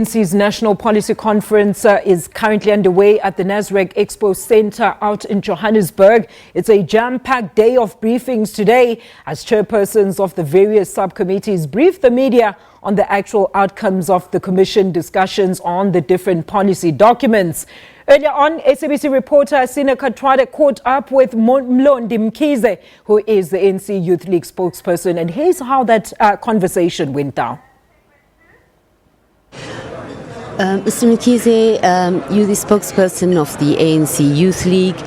ANC's National Policy Conference is currently underway at the Nasrec Expo Centre out in Johannesburg. It's a jam-packed day of briefings today as chairpersons of the various subcommittees brief the media on the actual outcomes of the Commission discussions on the different policy documents. Earlier on, SABC reporter Hasina Kathrada caught up with Mlondi Mkhize, who is the ANC Youth League spokesperson, and here's how that conversation went down. Mr. Mkhize, you're the spokesperson of the ANC Youth League.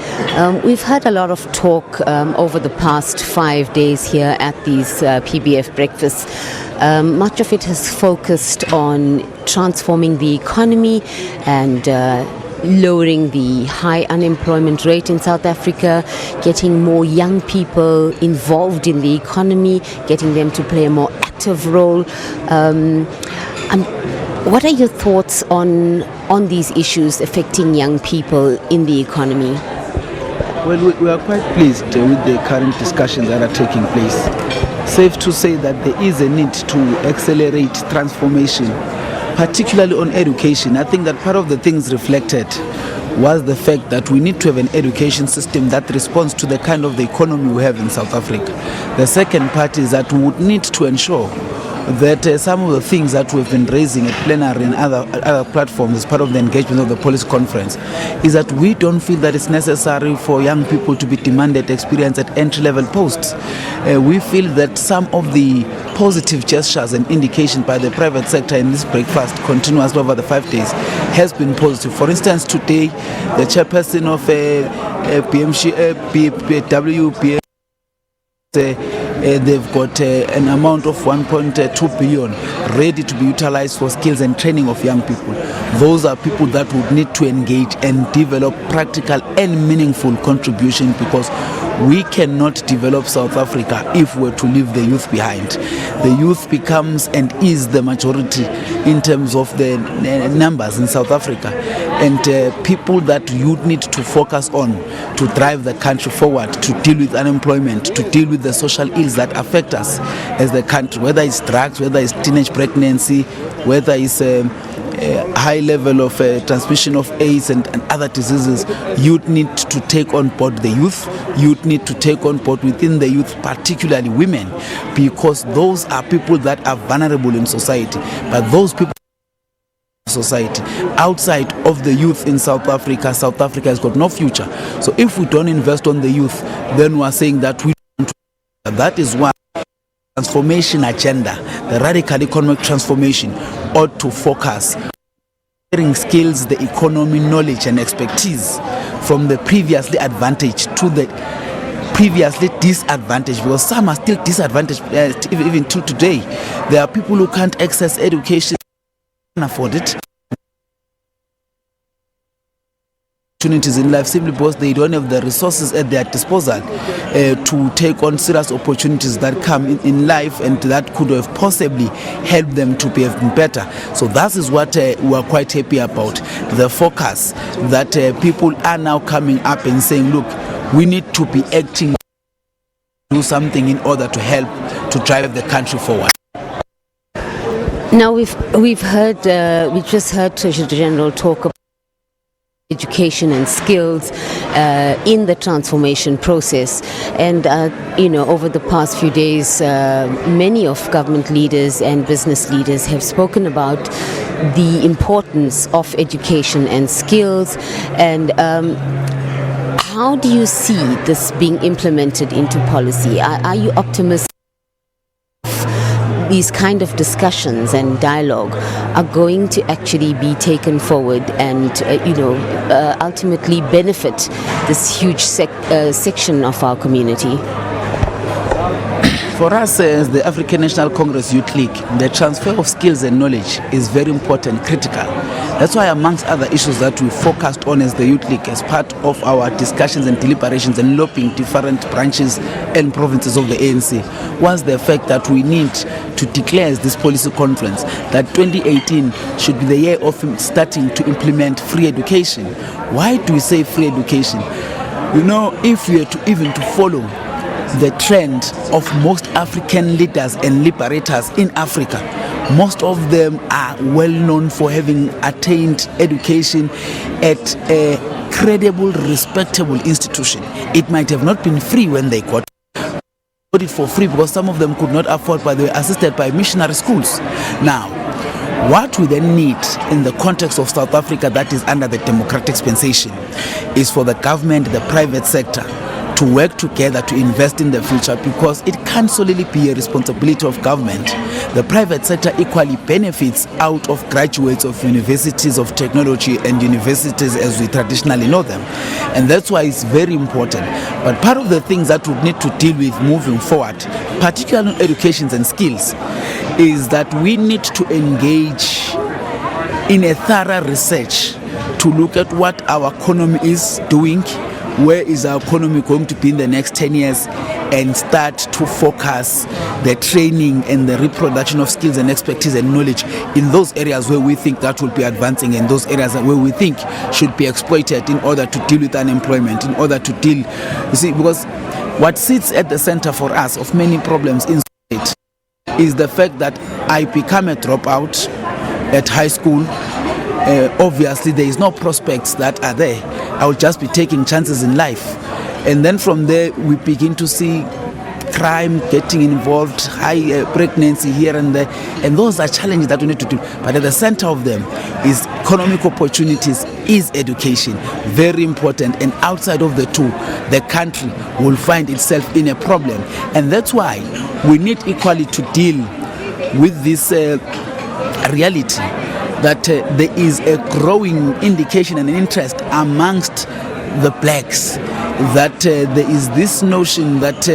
We've had a lot of talk over the past 5 days here at these PBF breakfasts. Much of it has focused on transforming the economy and lowering the high unemployment rate in South Africa, getting more young people involved in the economy, getting them to play a more active role. What are your thoughts on these issues affecting young people in the economy? Well, we are quite pleased with the current discussions that are taking place. Safe to say that there is a need to accelerate transformation, particularly on education. I think that part of the things reflected was the fact that we need to have an education system that responds to the kind of the economy we have in South Africa. The second part is that we would need to ensure that some of the things that we've been raising at plenary and other platforms as part of the engagement of the policy conference is that we don't feel that it's necessary for young people to be demanded experience at entry-level posts. We feel that some of the positive gestures and indication by the private sector in this breakfast continuously over the 5 days has been positive. For instance, today the chairperson of WPM they've got an amount of 1.2 billion ready to be utilized for skills and training of young people. Those are people that would need to engage and develop practical and meaningful contribution, because we cannot develop South Africa if we're to leave the youth behind. The youth becomes and is the majority in terms of the numbers in South Africa, and people that you need to focus on to drive the country forward, to deal with unemployment, to deal with the social ills that affect us as the country, whether it's drugs, whether it's teenage pregnancy, whether it's a high level of transmission of AIDS and other diseases. You'd need to take on board the youth. You'd need to take on board within the youth, particularly women, because those are people that are vulnerable in society. But those people society outside of the youth in South Africa has got no future. So if we don't invest on the youth, then we are saying that we don't. That is why transformation agenda, the radical economic transformation, ought to focus on skills, the economy, knowledge and expertise from the previously advantaged to the previously disadvantaged, because some are still disadvantaged even till today. There are people who can't access education, can't afford it, opportunities in life simply because they don't have the resources at their disposal to take on serious opportunities that come in life and that could have possibly helped them to be better. So that is what we are quite happy about, the focus that people are now coming up and saying, look, we need to be acting, do something in order to help to drive the country forward. Now we just heard Treasurer General talk about education and skills in the transformation process, and over the past few days many of government leaders and business leaders have spoken about the importance of education and skills, and how do you see this being implemented into policy? Are you optimistic these kind of discussions and dialogue are going to actually be taken forward and ultimately benefit this huge section of our community? For us as the African National Congress Youth League, the transfer of skills and knowledge is very important, critical. That's why amongst other issues that we focused on as the Youth League as part of our discussions and deliberations and lobbying different branches and provinces of the ANC was the fact that we need to declare as this policy conference that 2018 should be the year of starting to implement free education. Why do we say free education? If we are to follow the trend of most African leaders and liberators in Africa, Most of them are well known for having attained education at a credible, respectable institution. It might have not been free when they got it for free because some of them could not afford, but they were assisted by missionary schools. Now, what we then need in the context of South Africa that is under the democratic dispensation is for the government, the private sector, to work together to invest in the future, because it can't solely be a responsibility of government. The private sector equally benefits out of graduates of universities of technology and universities as we traditionally know them. And that's why it's very important. But part of the things that we need to deal with moving forward, particularly in education and skills, is that we need to engage in a thorough research to look at what our economy is doing, where is our economy going to be in the next 10 years, and start to focus the training and the reproduction of skills and expertise and knowledge in those areas where we think that will be advancing, and those areas where we think should be exploited in order to deal with unemployment, in order to deal, you see, because what sits at the center for us of many problems in society is the fact that I become a dropout at high school. Obviously there is no prospects that are there. I will just be taking chances in life, and then from there we begin to see crime getting involved, high pregnancy here and there, and those are challenges that we need to do. But at the center of them is economic opportunities, is education, very important, and outside of the two, the country will find itself in a problem. And that's why we need equally to deal with this reality that there is a growing indication and interest amongst the blacks, that there is this notion that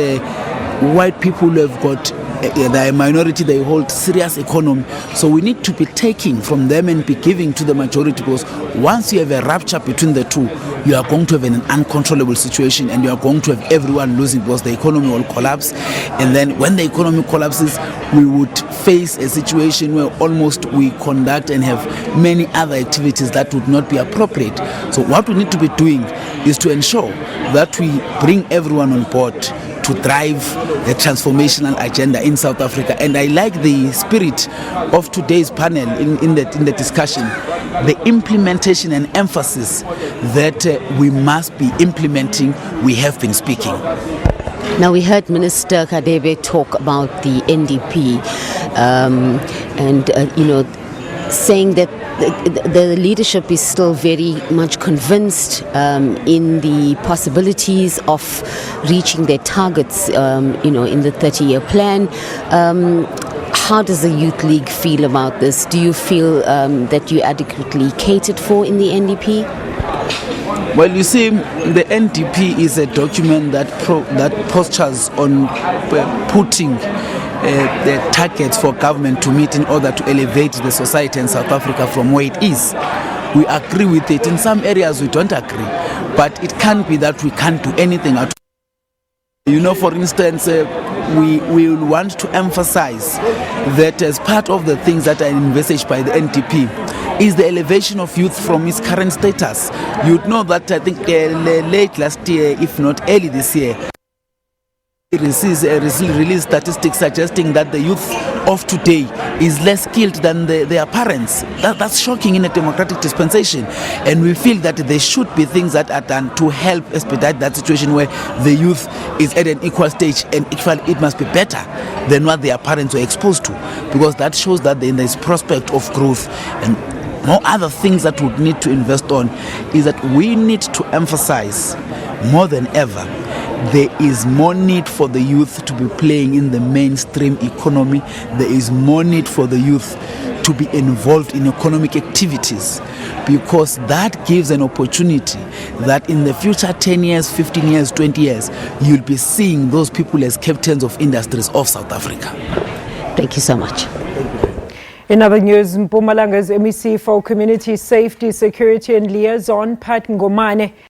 white people have got the minority, they hold serious economy. So we need to be taking from them and be giving to the majority, because once you have a rupture between the two, you are going to have an uncontrollable situation, and you are going to have everyone losing, because the economy will collapse. And then when the economy collapses, we would face a situation where almost we conduct and have many other activities that would not be appropriate. So what we need to be doing is to ensure that we bring everyone on board to drive the transformational agenda in South Africa. And I like the spirit of today's panel in the discussion, the implementation and emphasis that we must be implementing. We have been speaking. Now, we heard Minister Kadebe talk about the NDP saying that the leadership is still very much convinced in the possibilities of reaching their targets, in the 30-year plan. How does the Youth League feel about this? Do you feel that you're adequately catered for in the NDP? Well, you see, the NDP is a document that postures on putting the targets for government to meet in order to elevate the society in South Africa from where it is. We agree with it. In some areas we don't agree, but it can't be that we can't do anything at all. For instance, we will want to emphasize that as part of the things that are envisaged by the NDP is the elevation of youth from its current status. You'd know that I think late last year, if not early this year, released statistics suggesting that the youth of today is less skilled than their parents. That's shocking in a democratic dispensation, and we feel that there should be things that are done to help expedite that situation where the youth is at an equal stage, and it must be better than what their parents were exposed to, because that shows that there is prospect of growth. And more other things that we need to invest on is that we need to emphasize more than ever there is more need for the youth to be playing in the mainstream economy. There is more need for the youth to be involved in economic activities, because that gives an opportunity that in the future 10 years, 15 years, 20 years, you'll be seeing those people as captains of industries of South Africa. Thank you so much. In other news, Mpumalanga's MEC for Community Safety, Security and Liaison, Pat Ngomane,